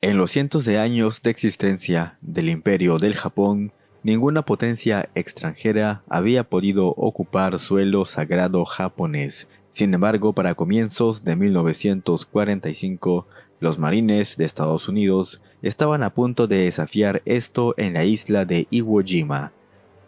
En los cientos de años de existencia del Imperio del Japón, ninguna potencia extranjera había podido ocupar suelo sagrado japonés. Sin embargo, para comienzos de 1945, los marines de Estados Unidos estaban a punto de desafiar esto en la isla de Iwo Jima.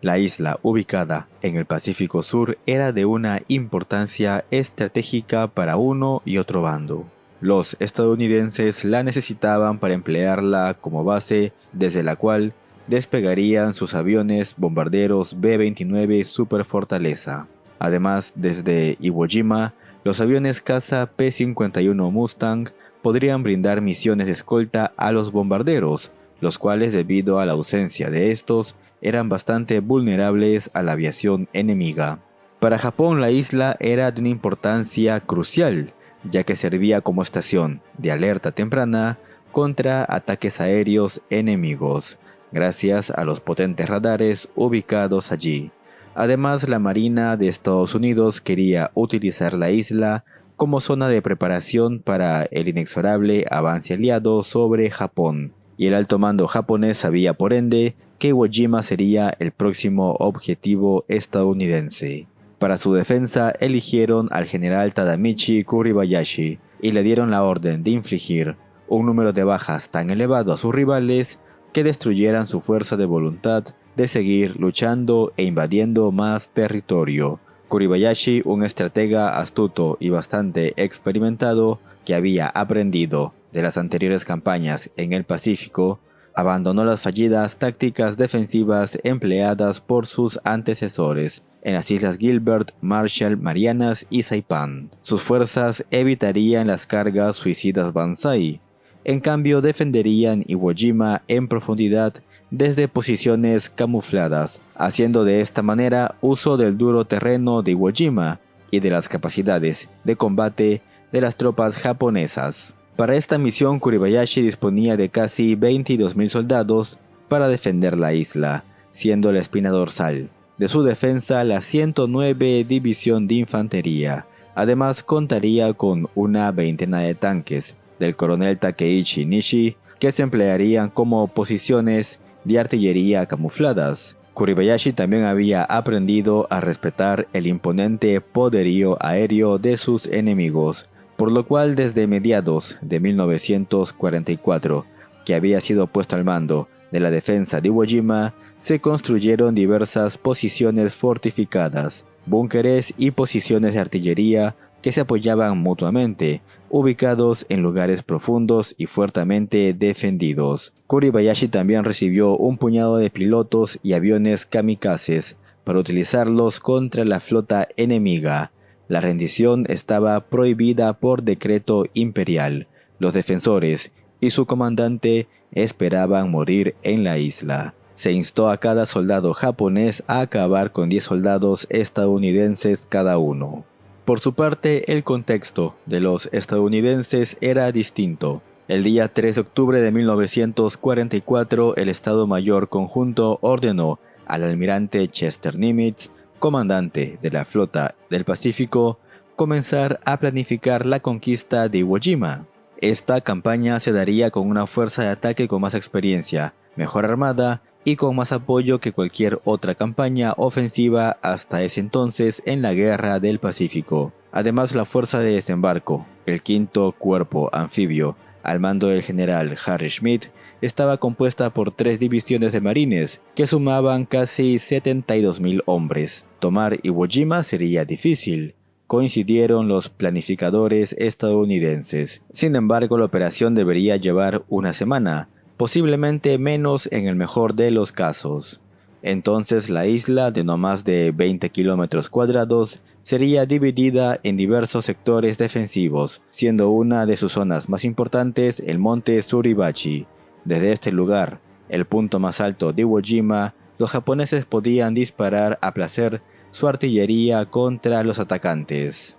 La isla, ubicada en el Pacífico Sur, era de una importancia estratégica para uno y otro bando. Los estadounidenses la necesitaban para emplearla como base desde la cual despegarían sus aviones bombarderos B-29 Super Fortaleza. Además, desde Iwo Jima, los aviones caza P-51 Mustang podrían brindar misiones de escolta a los bombarderos, los cuales, debido a la ausencia de estos, eran bastante vulnerables a la aviación enemiga. Para Japón, la isla era de una importancia crucial, ya que servía como estación de alerta temprana contra ataques aéreos enemigos, gracias a los potentes radares ubicados allí. Además, la Marina de Estados Unidos quería utilizar la isla como zona de preparación para el inexorable avance aliado sobre Japón, y el alto mando japonés sabía por ende que Iwo Jima sería el próximo objetivo estadounidense. Para su defensa eligieron al general Tadamichi Kuribayashi y le dieron la orden de infligir un número de bajas tan elevado a sus rivales que destruyeran su fuerza de voluntad de seguir luchando e invadiendo más territorio. Kuribayashi, un estratega astuto y bastante experimentado que había aprendido de las anteriores campañas en el Pacífico, abandonó las fallidas tácticas defensivas empleadas por sus antecesores en las Islas Gilbert, Marshall, Marianas y Saipán. Sus fuerzas evitarían las cargas suicidas Banzai. En cambio, defenderían Iwo Jima en profundidad desde posiciones camufladas, haciendo de esta manera uso del duro terreno de Iwo Jima y de las capacidades de combate de las tropas japonesas. Para esta misión, Kuribayashi disponía de casi 22.000 soldados para defender la isla, siendo la espina dorsal de su defensa la 109 División de Infantería. Además, contaría con una veintena de tanques del coronel Takeichi Nishi que se emplearían como posiciones de artillería camufladas. Kuribayashi también había aprendido a respetar el imponente poderío aéreo de sus enemigos, por lo cual desde mediados de 1944, que había sido puesto al mando de la defensa de Iwo Jima, se construyeron diversas posiciones fortificadas, búnkeres y posiciones de artillería que se apoyaban mutuamente, ubicados en lugares profundos y fuertemente defendidos. Kuribayashi también recibió un puñado de pilotos y aviones kamikazes para utilizarlos contra la flota enemiga. La rendición estaba prohibida por decreto imperial. Los defensores y su comandante esperaban morir en la isla. Se instó a cada soldado japonés a acabar con 10 soldados estadounidenses cada uno. Por su parte, el contexto de los estadounidenses era distinto. El día 3 de octubre de 1944, el Estado Mayor Conjunto ordenó al almirante Chester Nimitz, comandante de la Flota del Pacífico, comenzar a planificar la conquista de Iwo Jima. Esta campaña se daría con una fuerza de ataque con más experiencia, mejor armada y con más apoyo que cualquier otra campaña ofensiva hasta ese entonces en la Guerra del Pacífico. Además, la fuerza de desembarco, el quinto cuerpo anfibio, al mando del general Harry Schmidt, estaba compuesta por 3 divisiones de marines que sumaban casi 72.000 hombres. Tomar Iwo Jima sería difícil, coincidieron los planificadores estadounidenses. Sin embargo, la operación debería llevar una semana, posiblemente menos en el mejor de los casos. Entonces la isla, de no más de 20 kilómetros cuadrados, sería dividida en diversos sectores defensivos, siendo una de sus zonas más importantes el monte Suribachi. Desde este lugar, el punto más alto de Iwo Jima, los japoneses podían disparar a placer su artillería contra los atacantes.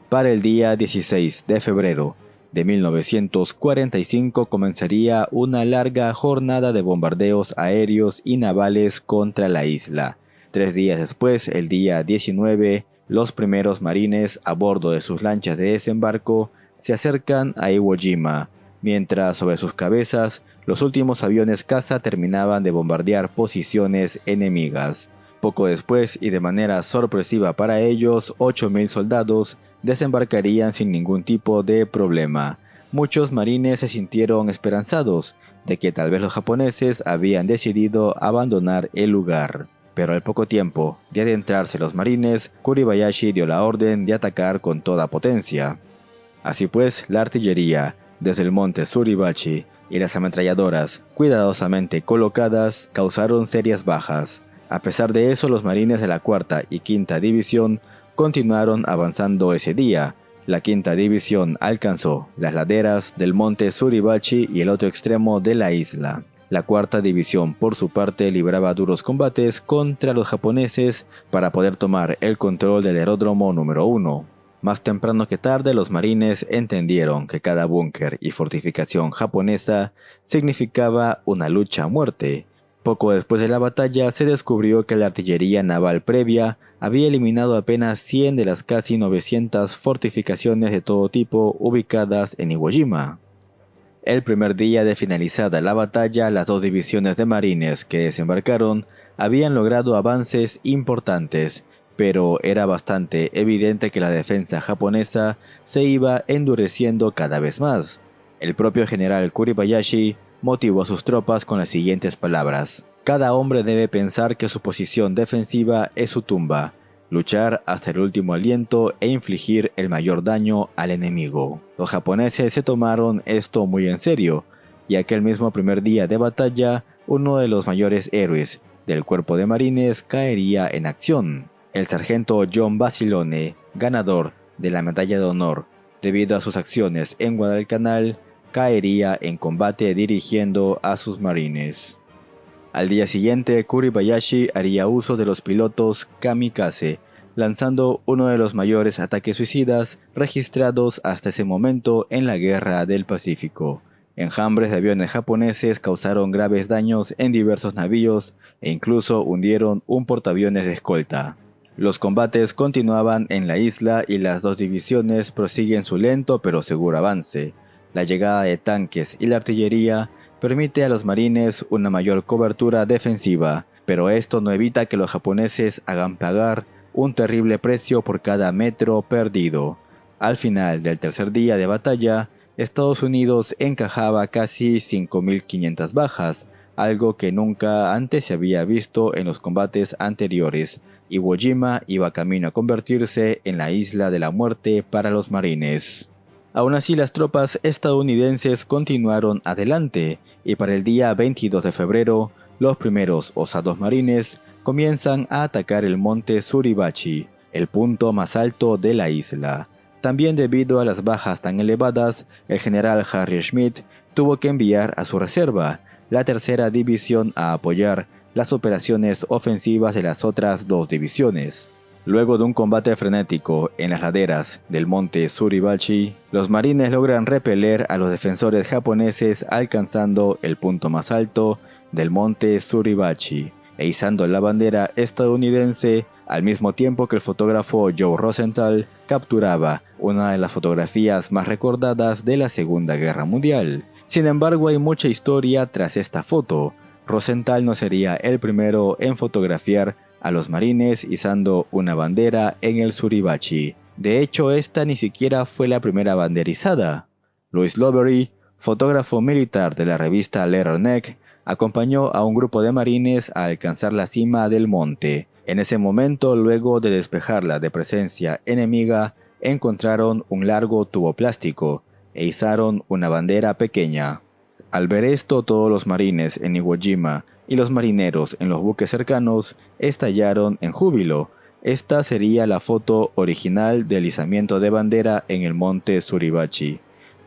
Para el día 16 de febrero de 1945 comenzaría una larga jornada de bombardeos aéreos y navales contra la isla. 3 días después, el día 19, los primeros marines a bordo de sus lanchas de desembarco se acercan a Iwo Jima, mientras sobre sus cabezas los últimos aviones caza terminaban de bombardear posiciones enemigas. Poco después, y de manera sorpresiva para ellos, 8.000 soldados desembarcarían sin ningún tipo de problema. Muchos marines se sintieron esperanzados de que tal vez los japoneses habían decidido abandonar el lugar. Pero al poco tiempo de adentrarse los marines, Kuribayashi dio la orden de atacar con toda potencia. Así pues, la artillería, desde el monte Suribachi, y las ametralladoras, cuidadosamente colocadas, causaron serias bajas. A pesar de eso, los marines de la cuarta y quinta división continuaron avanzando ese día. La quinta división alcanzó las laderas del monte Suribachi y el otro extremo de la isla. La cuarta división, por su parte, libraba duros combates contra los japoneses para poder tomar el control del aeródromo número 1. Más temprano que tarde, los marines entendieron que cada búnker y fortificación japonesa significaba una lucha a muerte. Poco después de la batalla, se descubrió que la artillería naval previa había eliminado apenas 100 de las casi 900 fortificaciones de todo tipo ubicadas en Iwo Jima. El primer día de finalizada la batalla, las dos divisiones de marines que desembarcaron habían logrado avances importantes, pero era bastante evidente que la defensa japonesa se iba endureciendo cada vez más. El propio general Kuribayashi motivó a sus tropas con las siguientes palabras: «Cada hombre debe pensar que su posición defensiva es su tumba, luchar hasta el último aliento e infligir el mayor daño al enemigo». Los japoneses se tomaron esto muy en serio, y aquel mismo primer día de batalla, uno de los mayores héroes del cuerpo de marines caería en acción. El sargento John Basilone, ganador de la medalla de honor debido a sus acciones en Guadalcanal, caería en combate dirigiendo a sus marines. Al día siguiente, Kuribayashi haría uso de los pilotos kamikaze, lanzando uno de los mayores ataques suicidas registrados hasta ese momento en la Guerra del Pacífico. Enjambres de aviones japoneses causaron graves daños en diversos navíos e incluso hundieron un portaaviones de escolta. Los combates continuaban en la isla y las dos divisiones prosiguen su lento pero seguro avance. La llegada de tanques y la artillería permite a los marines una mayor cobertura defensiva, pero esto no evita que los japoneses hagan pagar un terrible precio por cada metro perdido. Al final del tercer día de batalla, Estados Unidos encajaba casi 5.500 bajas, algo que nunca antes se había visto en los combates anteriores. Iwo Jima iba camino a convertirse en la isla de la muerte para los marines. Aún así, las tropas estadounidenses continuaron adelante, y para el día 22 de febrero, los primeros osados marines comienzan a atacar el monte Suribachi, el punto más alto de la isla. También debido a las bajas tan elevadas, el general Harry Schmidt tuvo que enviar a su reserva, la tercera división, a apoyar las operaciones ofensivas de las otras dos divisiones. Luego de un combate frenético en las laderas del monte Suribachi, los marines logran repeler a los defensores japoneses alcanzando el punto más alto del monte Suribachi e izando la bandera estadounidense al mismo tiempo que el fotógrafo Joe Rosenthal capturaba una de las fotografías más recordadas de la Segunda Guerra Mundial. Sin embargo, hay mucha historia tras esta foto. Rosenthal no sería el primero en fotografiar a los marines izando una bandera en el Suribachi. De hecho, esta ni siquiera fue la primera bandera izada. Louis Lovery, fotógrafo militar de la revista Letterneck, acompañó a un grupo de marines a alcanzar la cima del monte. En ese momento, luego de despejarla de presencia enemiga, encontraron un largo tubo plástico e izaron una bandera pequeña. Al ver esto, todos los marines en Iwo Jima y los marineros en los buques cercanos estallaron en júbilo. Esta sería la foto original del izamiento de bandera en el monte Suribachi.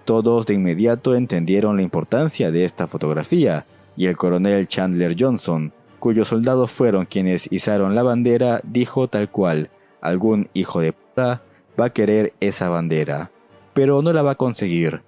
Todos de inmediato entendieron la importancia de esta fotografía, y el coronel Chandler Johnson, cuyos soldados fueron quienes izaron la bandera, dijo tal cual: «Algún hijo de puta va a querer esa bandera, pero no la va a conseguir.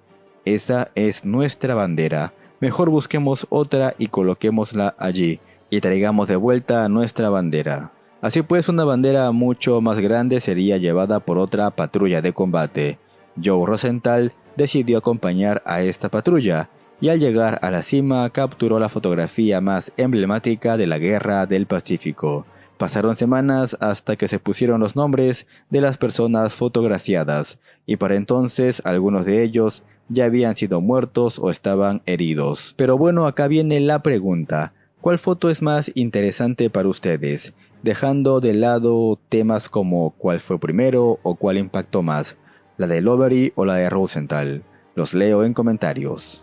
Esa es nuestra bandera. Mejor busquemos otra y coloquémosla allí, y traigamos de vuelta nuestra bandera». Así pues, una bandera mucho más grande sería llevada por otra patrulla de combate. Joe Rosenthal decidió acompañar a esta patrulla, y al llegar a la cima capturó la fotografía más emblemática de la Guerra del Pacífico. Pasaron semanas hasta que se pusieron los nombres de las personas fotografiadas, y para entonces algunos de ellos ya habían sido muertos o estaban heridos. Pero bueno, acá viene la pregunta: ¿cuál foto es más interesante para ustedes? Dejando de lado temas como cuál fue primero o cuál impactó más, la de Lovery o la de Rosenthal. Los leo en comentarios.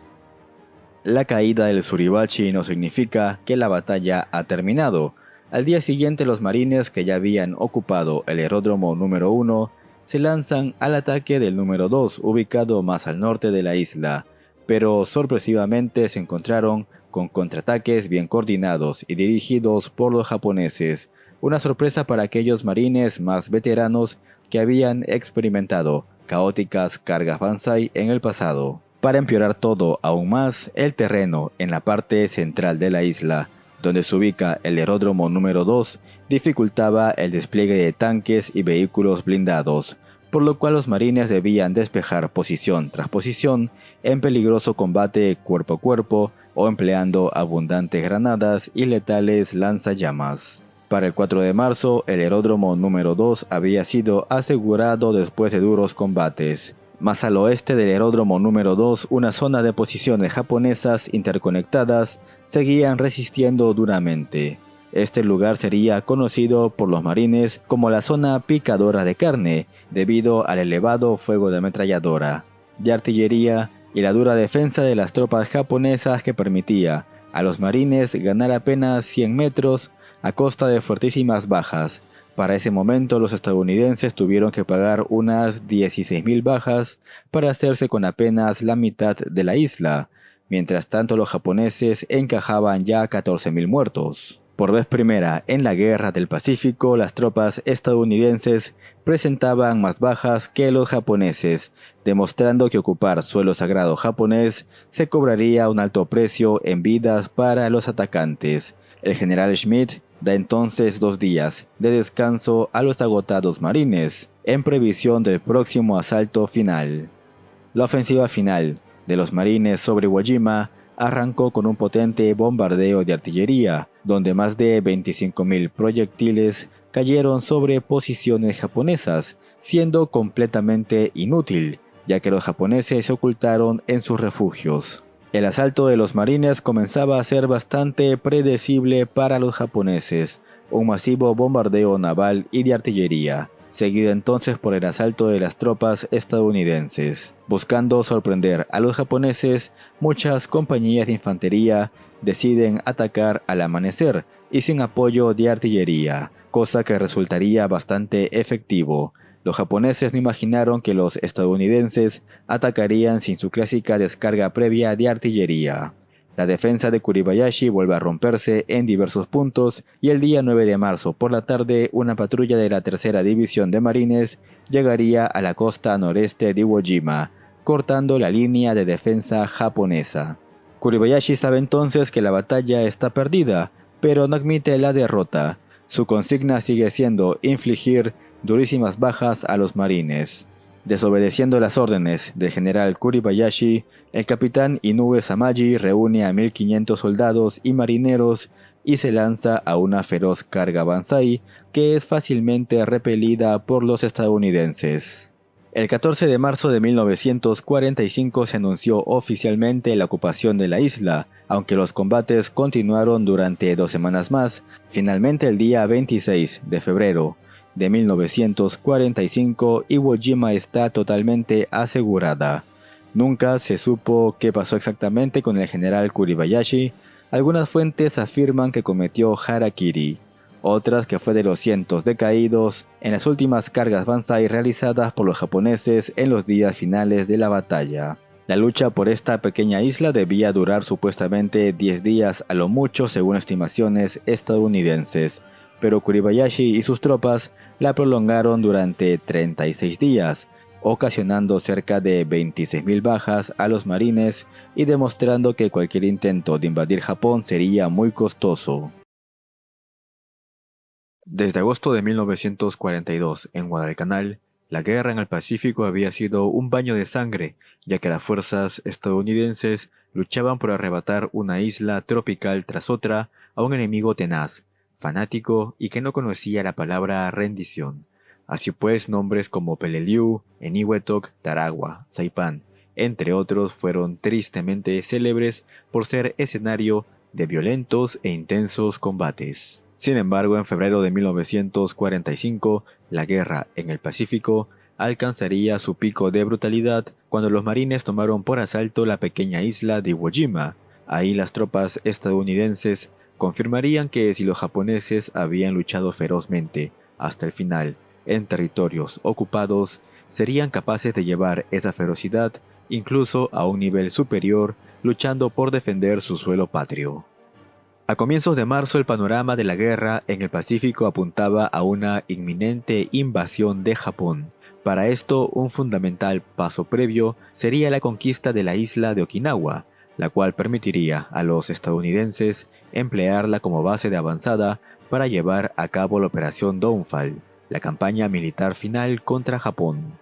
La caída del Suribachi no significa que la batalla ha terminado. Al día siguiente los marines que ya habían ocupado el aeródromo número 1 se lanzan al ataque del número 2 ubicado más al norte de la isla, pero sorpresivamente se encontraron con contraataques bien coordinados y dirigidos por los japoneses, una sorpresa para aquellos marines más veteranos que habían experimentado caóticas cargas Banzai en el pasado. Para empeorar todo aún más, el terreno en la parte central de la isla, donde se ubica el aeródromo número 2, dificultaba el despliegue de tanques y vehículos blindados, por lo cual los marines debían despejar posición tras posición en peligroso combate cuerpo a cuerpo o empleando abundantes granadas y letales lanzallamas. Para el 4 de marzo, el aeródromo número 2 había sido asegurado después de duros combates. Más al oeste del aeródromo número 2, una zona de posiciones japonesas interconectadas seguían resistiendo duramente. Este lugar sería conocido por los marines como la zona picadora de carne, debido al elevado fuego de ametralladora, de artillería y la dura defensa de las tropas japonesas que permitía a los marines ganar apenas 100 metros a costa de fuertísimas bajas. Para ese momento los estadounidenses tuvieron que pagar unas 16.000 bajas para hacerse con apenas la mitad de la isla. Mientras tanto los japoneses encajaban ya 14.000 muertos. Por vez primera en la Guerra del Pacífico, las tropas estadounidenses presentaban más bajas que los japoneses, demostrando que ocupar suelo sagrado japonés se cobraría un alto precio en vidas para los atacantes. El general Schmidt da entonces 2 días de descanso a los agotados marines, en previsión del próximo asalto final. La ofensiva final de los marines sobre Iwo Jima arrancó con un potente bombardeo de artillería, donde más de 25.000 proyectiles cayeron sobre posiciones japonesas, siendo completamente inútil, ya que los japoneses se ocultaron en sus refugios. El asalto de los marines comenzaba a ser bastante predecible para los japoneses, un masivo bombardeo naval y de artillería, seguido entonces por el asalto de las tropas estadounidenses. Buscando sorprender a los japoneses, muchas compañías de infantería deciden atacar al amanecer y sin apoyo de artillería, cosa que resultaría bastante efectivo. Los japoneses no imaginaron que los estadounidenses atacarían sin su clásica descarga previa de artillería. La defensa de Kuribayashi vuelve a romperse en diversos puntos y el día 9 de marzo por la tarde una patrulla de la tercera división de marines llegaría a la costa noreste de Iwo Jima, cortando la línea de defensa japonesa. Kuribayashi sabe entonces que la batalla está perdida, pero no admite la derrota. Su consigna sigue siendo infligir durísimas bajas a los marines. Desobedeciendo las órdenes del general Kuribayashi, el capitán Inoue Samaji reúne a 1.500 soldados y marineros y se lanza a una feroz carga Banzai que es fácilmente repelida por los estadounidenses. El 14 de marzo de 1945 se anunció oficialmente la ocupación de la isla, aunque los combates continuaron durante 2 semanas más. Finalmente el día 26 de febrero de 1945, Iwo Jima está totalmente asegurada. Nunca se supo qué pasó exactamente con el general Kuribayashi. Algunas fuentes afirman que cometió harakiri, otras que fue de los cientos de caídos en las últimas cargas Banzai realizadas por los japoneses en los días finales de la batalla. La lucha por esta pequeña isla debía durar supuestamente 10 días a lo mucho según estimaciones estadounidenses, pero Kuribayashi y sus tropas la prolongaron durante 36 días, ocasionando cerca de 26.000 bajas a los marines y demostrando que cualquier intento de invadir Japón sería muy costoso. Desde agosto de 1942, en Guadalcanal, La guerra en el Pacífico había sido un baño de sangre, ya que las fuerzas estadounidenses luchaban por arrebatar una isla tropical tras otra a un enemigo tenaz, fanático y que no conocía la palabra rendición. Así pues, nombres como Peleliu, Eniwetok, Tarawa, Saipán, entre otros, fueron tristemente célebres por ser escenario de violentos e intensos combates. Sin embargo, en febrero de 1945, la guerra en el Pacífico alcanzaría su pico de brutalidad cuando los marines tomaron por asalto la pequeña isla de Iwo Jima. Ahí las tropas estadounidenses confirmarían que si los japoneses habían luchado ferozmente hasta el final en territorios ocupados, serían capaces de llevar esa ferocidad incluso a un nivel superior, luchando por defender su suelo patrio. A comienzos de marzo el panorama de la guerra en el Pacífico apuntaba a una inminente invasión de Japón. Para esto, un fundamental paso previo sería la conquista de la isla de Okinawa, la cual permitiría a los estadounidenses emplearla como base de avanzada para llevar a cabo la Operación Downfall, la campaña militar final contra Japón.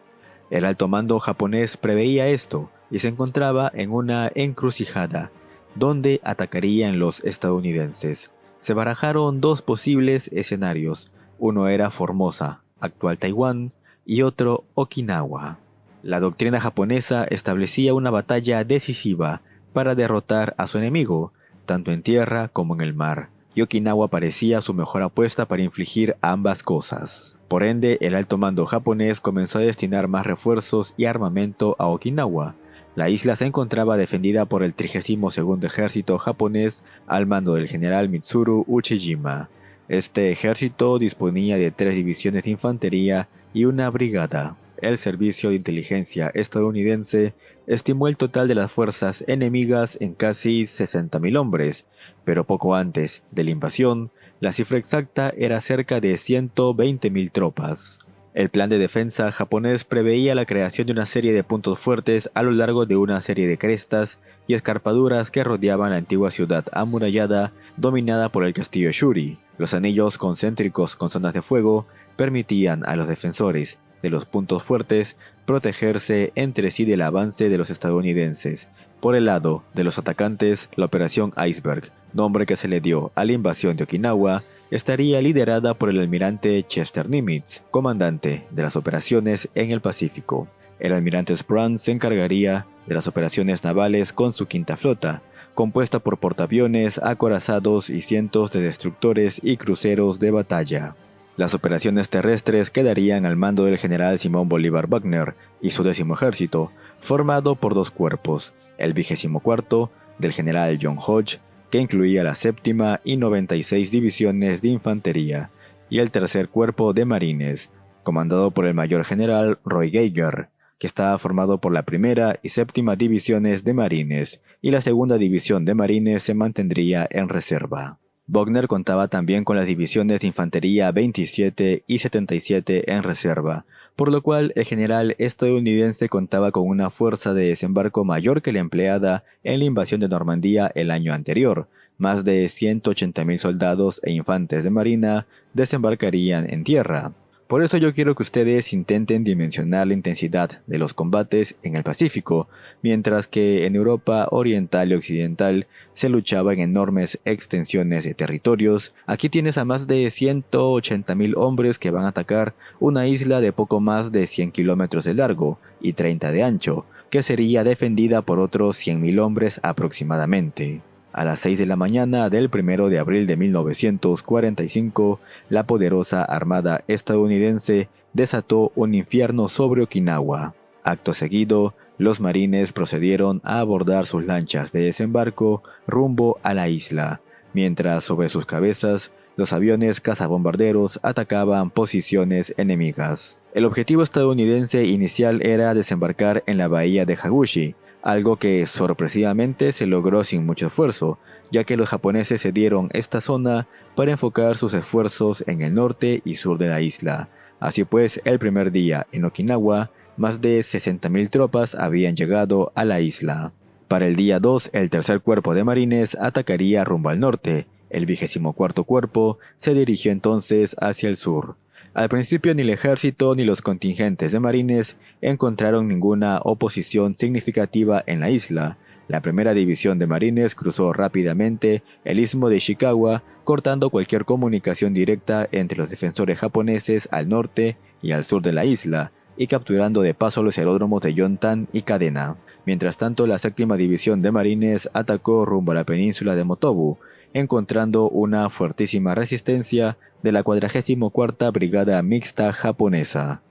El alto mando japonés preveía esto y se encontraba en una encrucijada, donde atacarían los estadounidenses. Se barajaron dos posibles escenarios, uno era Formosa, actual Taiwán, y otro Okinawa. La doctrina japonesa establecía una batalla decisiva para derrotar a su enemigo, tanto en tierra como en el mar, y Okinawa parecía su mejor apuesta para infligir ambas cosas. Por ende, el alto mando japonés comenzó a destinar más refuerzos y armamento a Okinawa. La isla se encontraba defendida por el 32º Ejército japonés al mando del general Mitsuru Uchijima. Este ejército disponía de 3 divisiones de infantería y una brigada. El servicio de inteligencia estadounidense estimó el total de las fuerzas enemigas en casi 60.000 hombres, pero poco antes de la invasión, la cifra exacta era cerca de 120.000 tropas. El plan de defensa japonés preveía la creación de una serie de puntos fuertes a lo largo de una serie de crestas y escarpaduras que rodeaban la antigua ciudad amurallada dominada por el castillo Shuri. Los anillos concéntricos con zonas de fuego permitían a los defensores de los puntos fuertes protegerse entre sí del avance de los estadounidenses. Por el lado de los atacantes, la Operación Iceberg, nombre que se le dio a la invasión de Okinawa, estaría liderada por el almirante Chester Nimitz, comandante de las operaciones en el Pacífico. El almirante Sprung se encargaría de las operaciones navales con su quinta flota, compuesta por portaaviones, acorazados y cientos de destructores y cruceros de batalla. Las operaciones terrestres quedarían al mando del general Simón Bolívar Wagner y su 10º ejército, formado por 2 cuerpos, el 24º del general John Hodge, que incluía la 7ª y 96 divisiones de infantería, y el 3er cuerpo de marines, comandado por el mayor general Roy Geiger, que estaba formado por la 1ª y 7ª divisiones de marines, y la 2ª división de marines se mantendría en reserva. Wagner contaba también con las divisiones de infantería 27 y 77 en reserva, por lo cual el general estadounidense contaba con una fuerza de desembarco mayor que la empleada en la invasión de Normandía el año anterior. Más de 180.000 soldados e infantes de marina desembarcarían en tierra. Por eso yo quiero que ustedes intenten dimensionar la intensidad de los combates en el Pacífico, mientras que en Europa oriental y occidental se luchaba en enormes extensiones de territorios. Aquí tienes a más de 180.000 hombres que van a atacar una isla de poco más de 100 kilómetros de largo y 30 de ancho, que sería defendida por otros 100.000 hombres aproximadamente. A las 6 de la mañana del 1 de abril de 1945, la poderosa armada estadounidense desató un infierno sobre Okinawa. Acto seguido, los marines procedieron a abordar sus lanchas de desembarco rumbo a la isla, mientras sobre sus cabezas los aviones cazabombarderos atacaban posiciones enemigas. El objetivo estadounidense inicial era desembarcar en la bahía de Hagushi, algo que sorpresivamente se logró sin mucho esfuerzo, ya que los japoneses cedieron esta zona para enfocar sus esfuerzos en el norte y sur de la isla. Así pues, el primer día en Okinawa, más de 60.000 tropas habían llegado a la isla. Para el día 2, el 3er cuerpo de marines atacaría rumbo al norte. El 24º cuerpo se dirigió entonces hacia el sur. Al principio ni el ejército ni los contingentes de marines encontraron ninguna oposición significativa en la isla. La primera división de marines cruzó rápidamente el istmo de Ishikawa, cortando cualquier comunicación directa entre los defensores japoneses al norte y al sur de la isla, y capturando de paso los aeródromos de Yontan y Kadena. Mientras tanto, la séptima división de marines atacó rumbo a la península de Motobu, encontrando una fuertísima resistencia de la 44ª Brigada Mixta japonesa.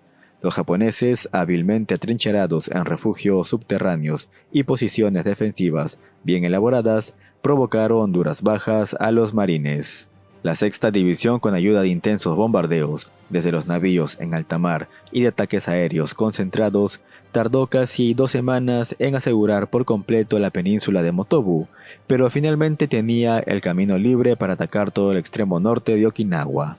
Los japoneses, hábilmente atrincherados en refugios subterráneos y posiciones defensivas bien elaboradas, provocaron duras bajas a los marines. La sexta división, con ayuda de intensos bombardeos desde los navíos en alta mar y de ataques aéreos concentrados, tardó casi 2 semanas en asegurar por completo la península de Motobu, pero finalmente tenía el camino libre para atacar todo el extremo norte de Okinawa.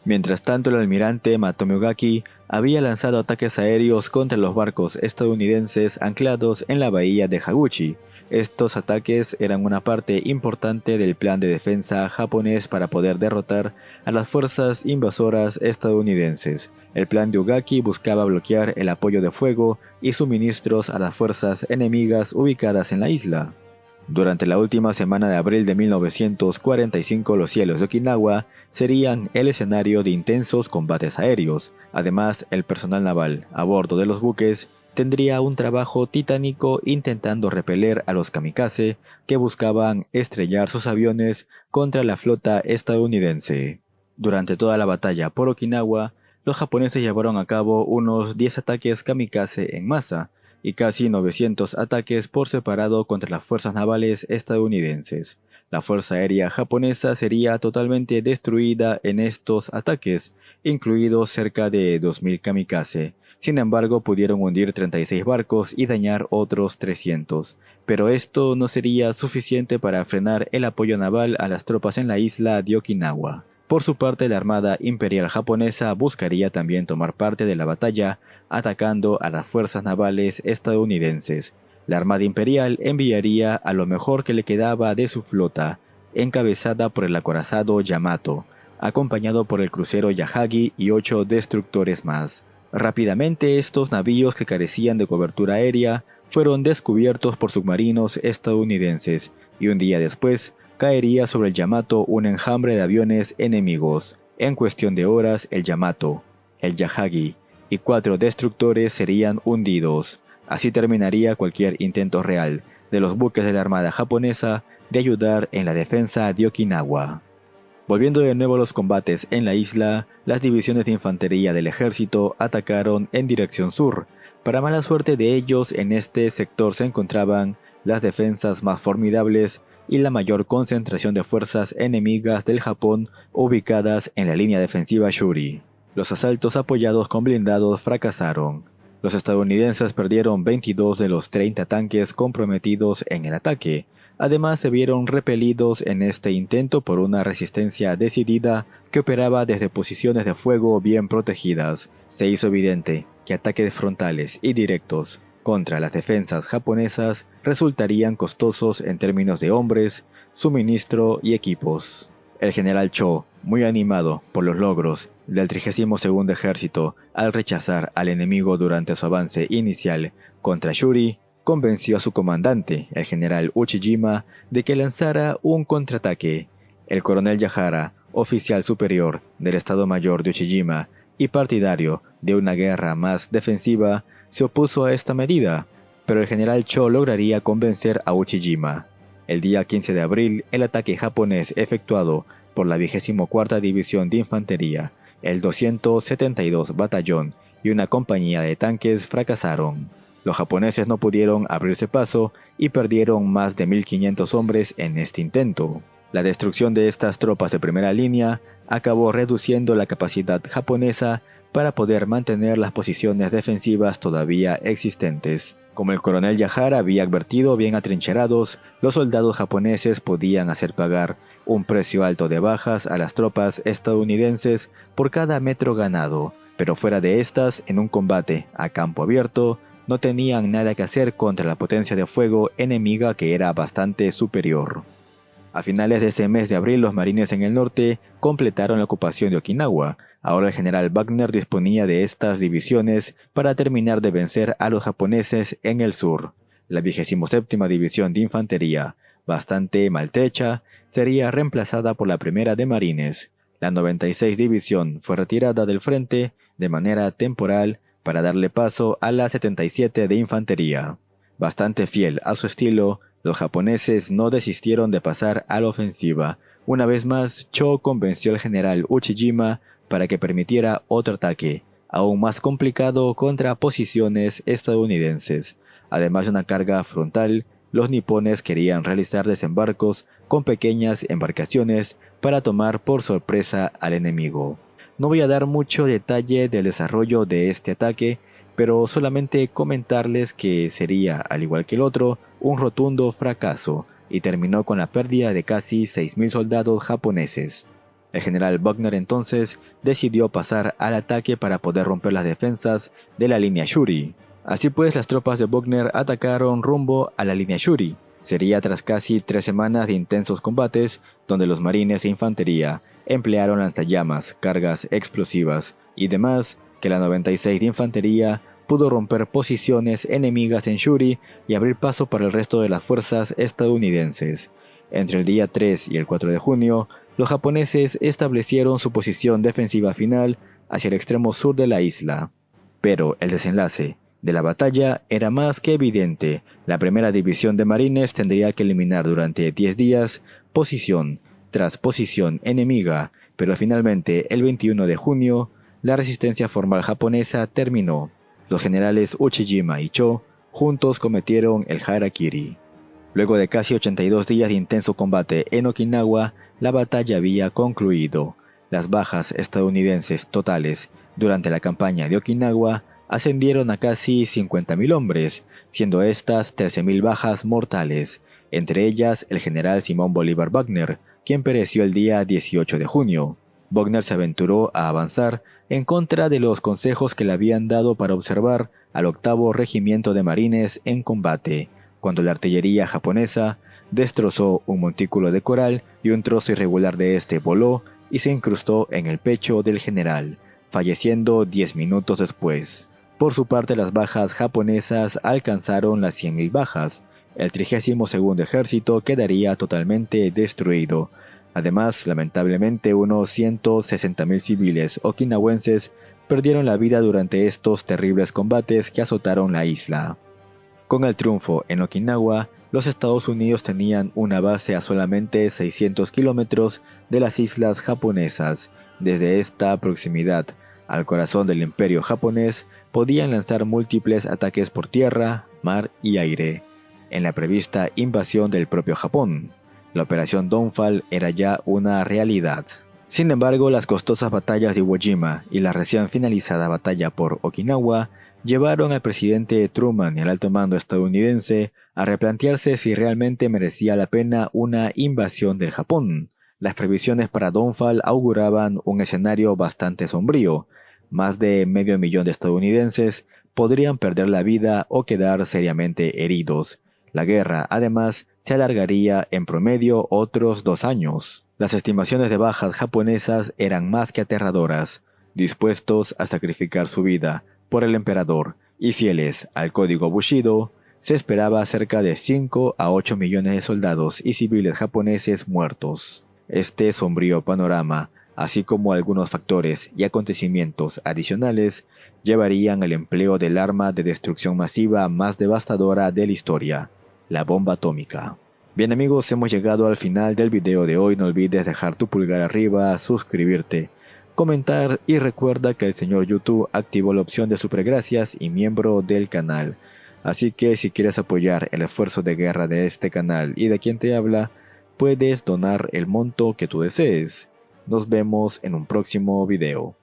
Mientras tanto, el almirante Matomiogaki había lanzado ataques aéreos contra los barcos estadounidenses anclados en la bahía de Haguchi. Estos ataques eran una parte importante del plan de defensa japonés para poder derrotar a las fuerzas invasoras estadounidenses. El plan de Ugaki buscaba bloquear el apoyo de fuego y suministros a las fuerzas enemigas ubicadas en la isla. Durante la última semana de abril de 1945, los cielos de Okinawa serían el escenario de intensos combates aéreos. Además, el personal naval a bordo de los buques tendría un trabajo titánico intentando repeler a los kamikaze que buscaban estrellar sus aviones contra la flota estadounidense. Durante toda la batalla por Okinawa, los japoneses llevaron a cabo unos 10 ataques kamikaze en masa y casi 900 ataques por separado contra las fuerzas navales estadounidenses. La fuerza aérea japonesa sería totalmente destruida en estos ataques, incluidos cerca de 2000 kamikaze. Sin embargo, pudieron hundir 36 barcos y dañar otros 300. Pero esto no sería suficiente para frenar el apoyo naval a las tropas en la isla de Okinawa. Por su parte, la Armada Imperial japonesa buscaría también tomar parte de la batalla, atacando a las fuerzas navales estadounidenses. La Armada Imperial enviaría a lo mejor que le quedaba de su flota, encabezada por el acorazado Yamato, acompañado por el crucero Yahagi y 8 destructores más. Rápidamente, estos navíos, que carecían de cobertura aérea, fueron descubiertos por submarinos estadounidenses, y un día después caería sobre el Yamato un enjambre de aviones enemigos. En cuestión de horas, el Yamato, el Yahagi y 4 destructores serían hundidos. Así terminaría cualquier intento real de los buques de la Armada japonesa de ayudar en la defensa de Okinawa. Volviendo de nuevo a los combates en la isla, las divisiones de infantería del ejército atacaron en dirección sur. Para mala suerte de ellos, en este sector se encontraban las defensas más formidables y la mayor concentración de fuerzas enemigas del Japón ubicadas en la línea defensiva Shuri. Los asaltos apoyados con blindados fracasaron. Los estadounidenses perdieron 22 de los 30 tanques comprometidos en el ataque. Además, se vieron repelidos en este intento por una resistencia decidida que operaba desde posiciones de fuego bien protegidas. Se hizo evidente que ataques frontales y directos contra las defensas japonesas resultarían costosos en términos de hombres, suministro y equipos. El general Cho, muy animado por los logros del 32º Ejército al rechazar al enemigo durante su avance inicial contra Shuri, convenció a su comandante, el general Uchijima, de que lanzara un contraataque. El coronel Yahara, oficial superior del Estado Mayor de Uchijima y partidario de una guerra más defensiva, se opuso a esta medida, pero el general Cho lograría convencer a Uchijima. El día 15 de abril, el ataque japonés efectuado por la 24ª División de Infantería, el 272 Batallón y una compañía de tanques fracasaron. Los japoneses no pudieron abrirse paso y perdieron más de 1500 hombres en este intento. La destrucción de estas tropas de primera línea acabó reduciendo la capacidad japonesa para poder mantener las posiciones defensivas todavía existentes. Como el coronel Yahara había advertido, bien atrincherados, los soldados japoneses podían hacer pagar un precio alto de bajas a las tropas estadounidenses por cada metro ganado, pero fuera de estas, en un combate a campo abierto, no tenían nada que hacer contra la potencia de fuego enemiga, que era bastante superior. A finales de ese mes de abril, los marines en el norte completaron la ocupación de Okinawa. Ahora el general Wagner disponía de estas divisiones para terminar de vencer a los japoneses en el sur. La 27ª División de Infantería, bastante maltrecha, sería reemplazada por la primera de Marines. La 96 División fue retirada del frente de manera temporal para darle paso a la 77 de Infantería. Bastante fiel a su estilo, los japoneses no desistieron de pasar a la ofensiva. Una vez más, Cho convenció al general Uchijima para que permitiera otro ataque, aún más complicado contra posiciones estadounidenses. Además de una carga frontal, los nipones querían realizar desembarcos con pequeñas embarcaciones para tomar por sorpresa al enemigo. No voy a dar mucho detalle del desarrollo de este ataque, pero solamente comentarles que sería, al igual que el otro, un rotundo fracaso, y terminó con la pérdida de casi 6.000 soldados japoneses. El general Wagner entonces decidió pasar al ataque para poder romper las defensas de la línea Shuri. Así pues, las tropas de Wagner atacaron rumbo a la línea Shuri. Sería tras casi 3 semanas de intensos combates, donde los marines e infantería emplearon lanzallamas, cargas explosivas y demás, que la 96 de Infantería pudo romper posiciones enemigas en Shuri y abrir paso para el resto de las fuerzas estadounidenses. Entre el día 3 y el 4 de junio, los japoneses establecieron su posición defensiva final hacia el extremo sur de la isla. Pero el desenlace de la batalla era más que evidente. La primera división de marines tendría que eliminar durante 10 días posición tras posición enemiga, pero finalmente el 21 de junio, la resistencia formal japonesa terminó. Los generales Uchijima y Cho juntos cometieron el harakiri. Luego de casi 82 días de intenso combate en Okinawa, la batalla había concluido. Las bajas estadounidenses totales durante la campaña de Okinawa ascendieron a casi 50.000 hombres, siendo estas 13.000 bajas mortales, entre ellas el general Simón Bolívar Wagner, quien pereció el día 18 de junio. Wagner se aventuró a avanzar en contra de los consejos que le habían dado para observar al 8º Regimiento de Marines en combate, cuando la artillería japonesa destrozó un montículo de coral y un trozo irregular de este voló y se incrustó en el pecho del general, falleciendo 10 minutos después. Por su parte, las bajas japonesas alcanzaron las 100.000 bajas. El 32º Ejército quedaría totalmente destruido. Además, lamentablemente, unos 160.000 civiles okinawenses perdieron la vida durante estos terribles combates que azotaron la isla. Con el triunfo en Okinawa, los Estados Unidos tenían una base a solamente 600 kilómetros de las islas japonesas. Desde esta proximidad al corazón del imperio japonés, podían lanzar múltiples ataques por tierra, mar y aire, en la prevista invasión del propio Japón. La operación Dawnfall era ya una realidad. Sin embargo, las costosas batallas de Iwo Jima y la recién finalizada batalla por Okinawa llevaron al presidente Truman y al alto mando estadounidense a replantearse si realmente merecía la pena una invasión del Japón. Las previsiones para Dawnfall auguraban un escenario bastante sombrío. Más de 500.000 de estadounidenses podrían perder la vida o quedar seriamente heridos. La guerra, además, se alargaría en promedio otros 2 años. Las estimaciones de bajas japonesas eran más que aterradoras. Dispuestos a sacrificar su vida por el emperador y fieles al código Bushido, se esperaba cerca de 5 a 8 millones de soldados y civiles japoneses muertos. Este sombrío panorama, así como algunos factores y acontecimientos adicionales, llevarían al empleo del arma de destrucción masiva más devastadora de la historia, la bomba atómica. Bien amigos, hemos llegado al final del video de hoy. No olvides dejar tu pulgar arriba, suscribirte, comentar y recuerda que el señor YouTube activó la opción de supergracias y miembro del canal. Así que si quieres apoyar el esfuerzo de guerra de este canal y de quien te habla, puedes donar el monto que tú desees. Nos vemos en un próximo video.